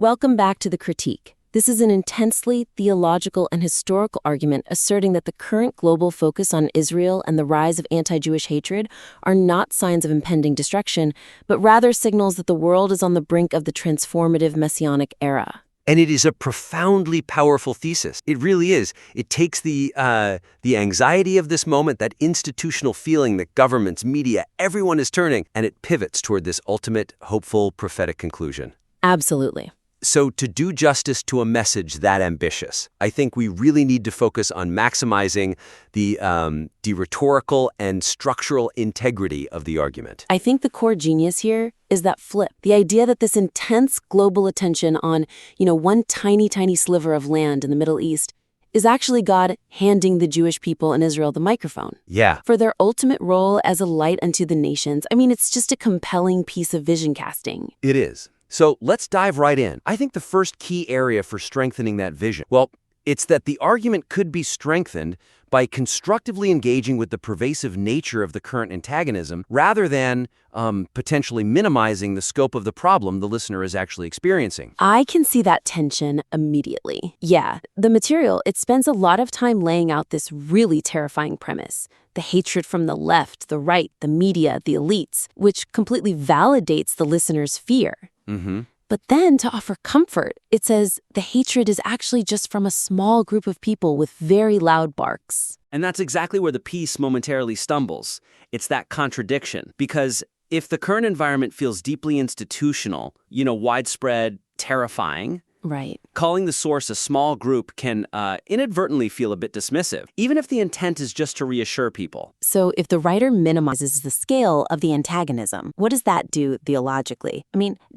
Welcome back to The Critique. This is an intensely theological and historical argument asserting that the current global focus on Israel and the rise of anti-Jewish hatred are not signs of impending destruction, but rather signals that the world is on the brink of the transformative Messianic era. And it is a profoundly powerful thesis. It really is. It takes the anxiety of this moment, that institutional feeling that governments, media, everyone is turning, and it pivots toward this ultimate, hopeful, prophetic conclusion. Absolutely. So to do justice to a message that ambitious, I think we really need to focus on maximizing the rhetorical and structural integrity of the argument. I think the core genius here is that flip. The idea that this intense global attention on, one tiny, tiny sliver of land in the Middle East is actually God handing the Jewish people in Israel the microphone. Yeah. For their ultimate role as a light unto the nations. It's just a compelling piece of vision casting. It is. So let's dive right in. I think the first key area for strengthening that vision, it's that the argument could be strengthened by constructively engaging with the pervasive nature of the current antagonism rather than potentially minimizing the scope of the problem the listener is actually experiencing. I can see that tension immediately. Yeah, the material, it spends a lot of time laying out this really terrifying premise. The hatred from the left, the right, the media, the elites, which completely validates the listener's fear. Mm-hmm. But then to offer comfort, it says the hatred is actually just from a small group of people with very loud barks. And that's exactly where the piece momentarily stumbles. It's that contradiction. Because if the current environment feels deeply institutional, widespread, terrifying, right, calling the source a small group can inadvertently feel a bit dismissive, even if the intent is just to reassure people. So if the writer minimizes the scale of the antagonism, what does that do theologically?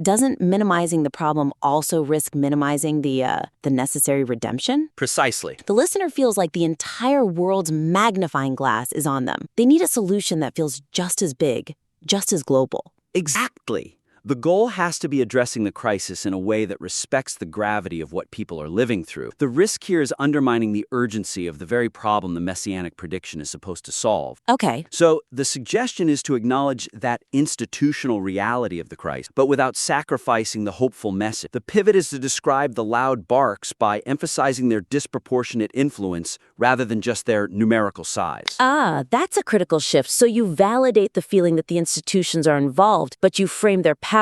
Doesn't minimizing the problem also risk minimizing the necessary redemption? Precisely. The listener feels like the entire world's magnifying glass is on them. They need a solution that feels just as big, just as global. Exactly. The goal has to be addressing the crisis in a way that respects the gravity of what people are living through. The risk here is undermining the urgency of the very problem the messianic prediction is supposed to solve. Okay. So the suggestion is to acknowledge that institutional reality of the crisis, but without sacrificing the hopeful message. The pivot is to describe the loud barks by emphasizing their disproportionate influence rather than just their numerical size. Ah, that's a critical shift. So you validate the feeling that the institutions are involved, but you frame their power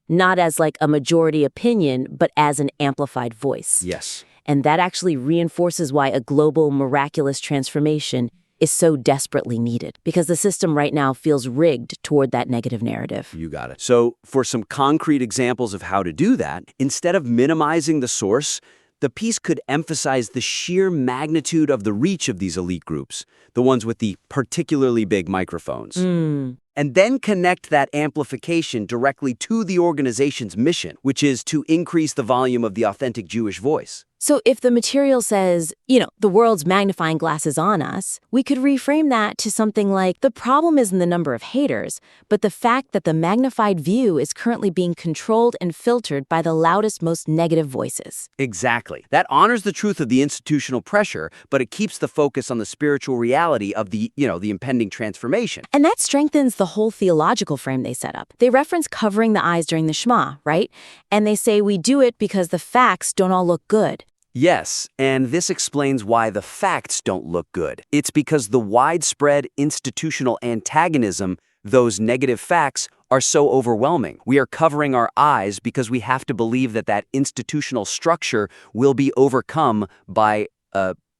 not as like a majority opinion, but as an amplified voice. Yes. And that actually reinforces why a global miraculous transformation is so desperately needed, because the system right now feels rigged toward that negative narrative. You got it. So for some concrete examples of how to do that, instead of minimizing the source, the piece could emphasize the sheer magnitude of the reach of these elite groups, the ones with the particularly big microphones. And then connect that amplification directly to the organization's mission, which is to increase the volume of the authentic Jewish voice. So if the material says, the world's magnifying glass is on us, we could reframe that to something like, the problem isn't the number of haters, but the fact that the magnified view is currently being controlled and filtered by the loudest, most negative voices. Exactly. That honors the truth of the institutional pressure, but it keeps the focus on the spiritual reality of the impending transformation. And that strengthens the whole theological frame they set up. They reference covering the eyes during the Shema, right? And they say we do it because the facts don't all look good. Yes, and this explains why the facts don't look good. It's because the widespread institutional antagonism, those negative facts, are so overwhelming. We are covering our eyes because we have to believe that institutional structure will be overcome by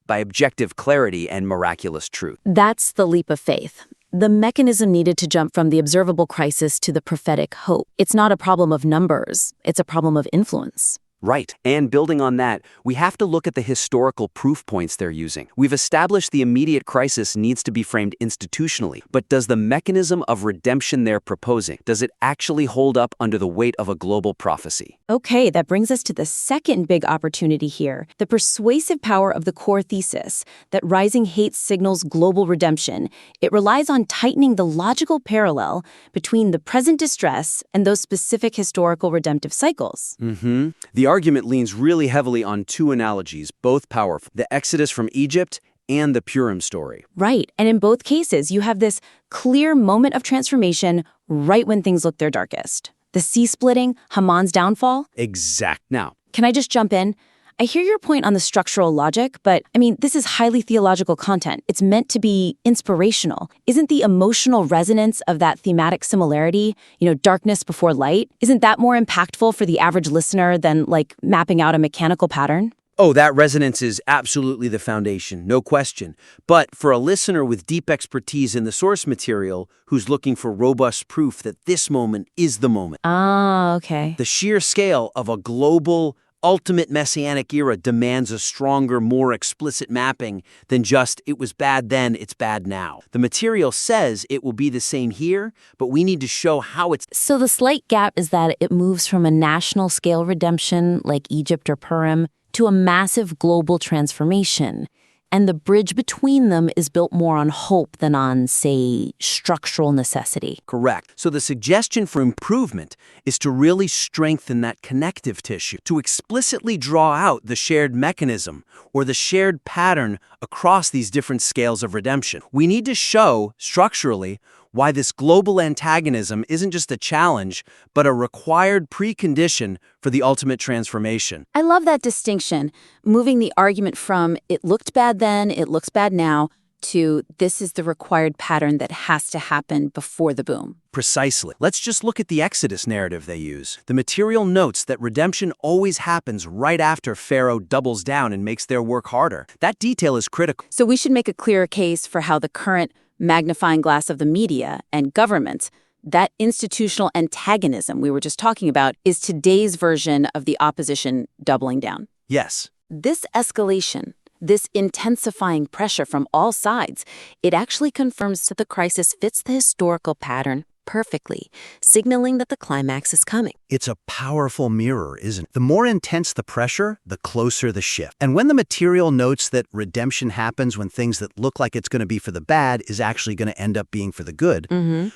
objective clarity and miraculous truth. That's the leap of faith. The mechanism needed to jump from the observable crisis to the prophetic hope. It's not a problem of numbers. It's a problem of influence. Right. And building on that, we have to look at the historical proof points they're using. We've established the immediate crisis needs to be framed institutionally, but does the mechanism of redemption they're proposing, does it actually hold up under the weight of a global prophecy? Okay, that brings us to the second big opportunity here, the persuasive power of the core thesis that rising hate signals global redemption. It relies on tightening the logical parallel between the present distress and those specific historical redemptive cycles. The argument leans really heavily on two analogies, both powerful: the Exodus from Egypt and the Purim story. Right, and in both cases, you have this clear moment of transformation right when things look their darkest. The sea splitting, Haman's downfall? Exact. Now, Can I just jump in? I hear your point on the structural logic, but this is highly theological content. It's meant to be inspirational. Isn't the emotional resonance of that thematic similarity, darkness before light, isn't that more impactful for the average listener than, mapping out a mechanical pattern? Oh, that resonance is absolutely the foundation, no question. But for a listener with deep expertise in the source material who's looking for robust proof that this moment is the moment, Ah, okay. the sheer scale of a global, ultimate Messianic era demands a stronger, more explicit mapping than just, it was bad then, it's bad now. The material says it will be the same here, but we need to show how it's... So the slight gap is that it moves from a national scale redemption, like Egypt or Purim, to a massive global transformation. And the bridge between them is built more on hope than on, say, structural necessity. Correct. So the suggestion for improvement is to really strengthen that connective tissue, to explicitly draw out the shared mechanism or the shared pattern across these different scales of redemption. We need to show, structurally, why this global antagonism isn't just a challenge, but a required precondition for the ultimate transformation. I love that distinction, moving the argument from it looked bad then, it looks bad now, to this is the required pattern that has to happen before the boom. Precisely. Let's just look at the Exodus narrative they use. The material notes that redemption always happens right after Pharaoh doubles down and makes their work harder. That detail is critical. So we should make a clearer case for how the current magnifying glass of the media and governments, that institutional antagonism we were just talking about, is today's version of the opposition doubling down. Yes. This escalation, this intensifying pressure from all sides, it actually confirms that the crisis fits the historical pattern perfectly, signaling that the climax is coming. It's a powerful mirror, isn't it? The more intense the pressure, the closer the shift. And when the material notes that redemption happens when things that look like it's going to be for the bad is actually going to end up being for the good,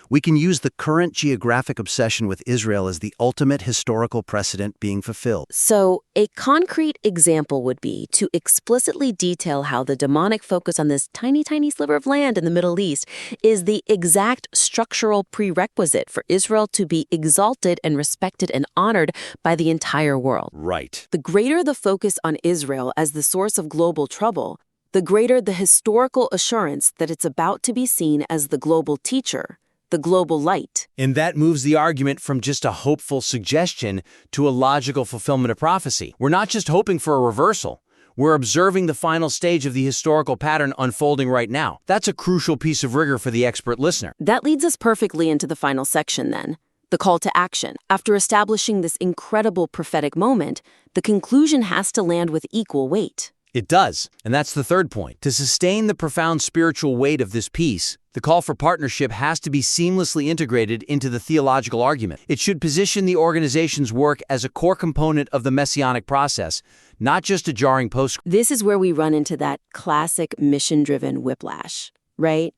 we can use the current geographic obsession with Israel as the ultimate historical precedent being fulfilled. So, a concrete example would be to explicitly detail how the demonic focus on this tiny, tiny sliver of land in the Middle East is the exact structural prerequisite for Israel to be exalted and respected and honored by the entire world. Right. The greater the focus on Israel as the source of global trouble, the greater the historical assurance that it's about to be seen as the global teacher, the global light. And that moves the argument from just a hopeful suggestion to a logical fulfillment of prophecy. We're not just hoping for a reversal. We're observing the final stage of the historical pattern unfolding right now. That's a crucial piece of rigor for the expert listener. That leads us perfectly into the final section then, the call to action. After establishing this incredible prophetic moment, the conclusion has to land with equal weight. It does, and that's the third point. To sustain the profound spiritual weight of this piece, the call for partnership has to be seamlessly integrated into the theological argument. It should position the organization's work as a core component of the messianic process, not just a jarring post. This is where we run into that classic mission-driven whiplash, right?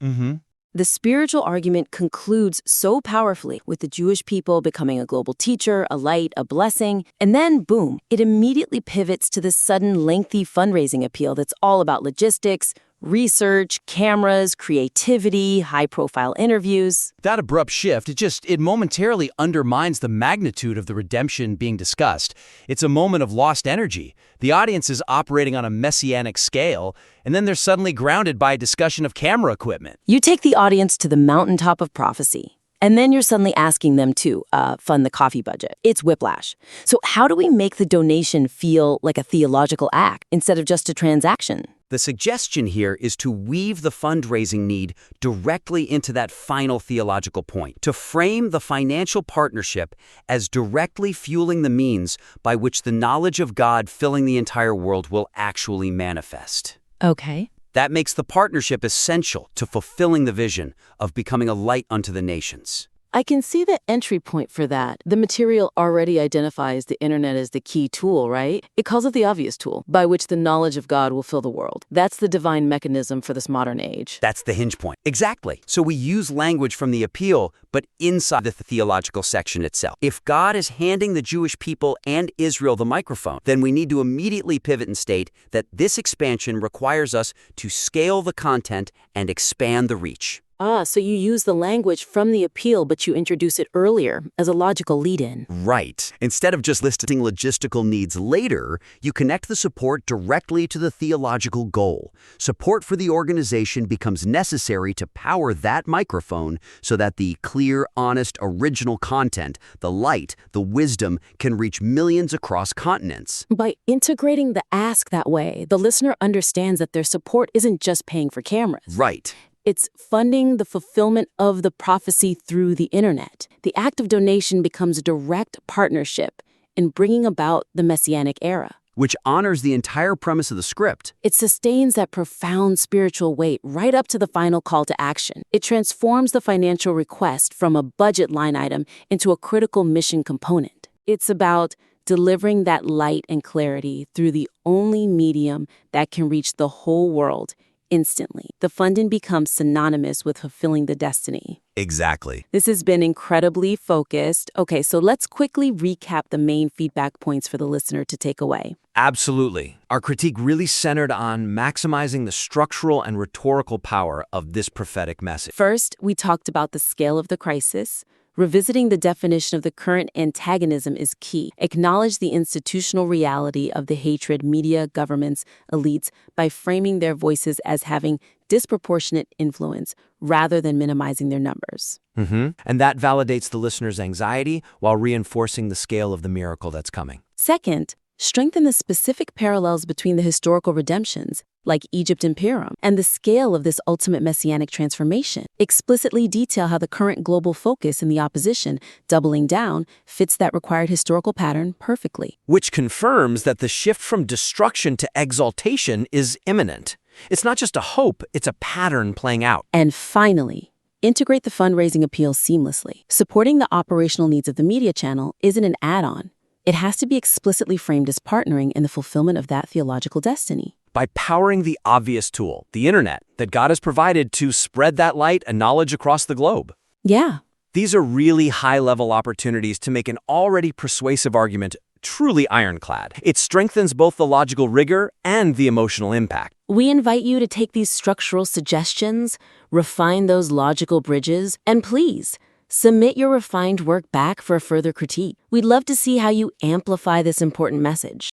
The spiritual argument concludes so powerfully with the Jewish people becoming a global teacher, a light, a blessing, and then, boom, it immediately pivots to this sudden, lengthy fundraising appeal that's all about logistics, research, cameras, creativity, high-profile interviews. That abrupt shift, it momentarily undermines the magnitude of the redemption being discussed. It's a moment of lost energy. The audience is operating on a messianic scale, and then they're suddenly grounded by a discussion of camera equipment. You take the audience to the mountaintop of prophecy, and then you're suddenly asking them to fund the coffee budget. It's whiplash. So how do we make the donation feel like a theological act instead of just a transaction? the suggestion here is to weave the fundraising need directly into that final theological point, to frame the financial partnership as directly fueling the means by which the knowledge of God filling the entire world will actually manifest. Okay. That makes the partnership essential to fulfilling the vision of becoming a light unto the nations. I can see the entry point for that. The material already identifies the internet as the key tool, right? It calls it the obvious tool, by which the knowledge of God will fill the world. That's the divine mechanism for this modern age. That's the hinge point. Exactly. So we use language from the appeal, but inside the theological section itself. If God is handing the Jewish people and Israel the microphone, then we need to immediately pivot and state that this expansion requires us to scale the content and expand the reach. So you use the language from the appeal, but you introduce it earlier as a logical lead-in. Right. Instead of just listing logistical needs later, you connect the support directly to the theological goal. Support for the organization becomes necessary to power that microphone so that the clear, honest, original content, the light, the wisdom, can reach millions across continents. By integrating the ask that way, the listener understands that their support isn't just paying for cameras. Right. It's funding the fulfillment of the prophecy through the internet. The act of donation becomes a direct partnership in bringing about the Messianic era. Which honors the entire premise of the script. It sustains that profound spiritual weight right up to the final call to action. It transforms the financial request from a budget line item into a critical mission component. It's about delivering that light and clarity through the only medium that can reach the whole world instantly. The funding becomes synonymous with fulfilling the destiny. Exactly. This has been incredibly focused. Okay, so let's quickly recap the main feedback points for the listener to take away. Absolutely. Our critique really centered on maximizing the structural and rhetorical power of this prophetic message. First, we talked about the scale of the crisis. Revisiting the definition of the current antagonism is key. Acknowledge the institutional reality of the hatred media, governments, elites by framing their voices as having disproportionate influence rather than minimizing their numbers. And that validates the listener's anxiety while reinforcing the scale of the miracle that's coming. Second, strengthen the specific parallels between the historical redemptions, like Egypt and Purim, and the scale of this ultimate messianic transformation. Explicitly detail how the current global focus in the opposition, doubling down, fits that required historical pattern perfectly. Which confirms that the shift from destruction to exaltation is imminent. It's not just a hope, it's a pattern playing out. And finally, integrate the fundraising appeal seamlessly. Supporting the operational needs of the media channel isn't an add-on. It has to be explicitly framed as partnering in the fulfillment of that theological destiny. By powering the obvious tool, the internet, that God has provided to spread that light and knowledge across the globe. Yeah. These are really high-level opportunities to make an already persuasive argument truly ironclad. It strengthens both the logical rigor and the emotional impact. We invite you to take these structural suggestions, refine those logical bridges, and please, submit your refined work back for a further critique. We'd love to see how you amplify this important message.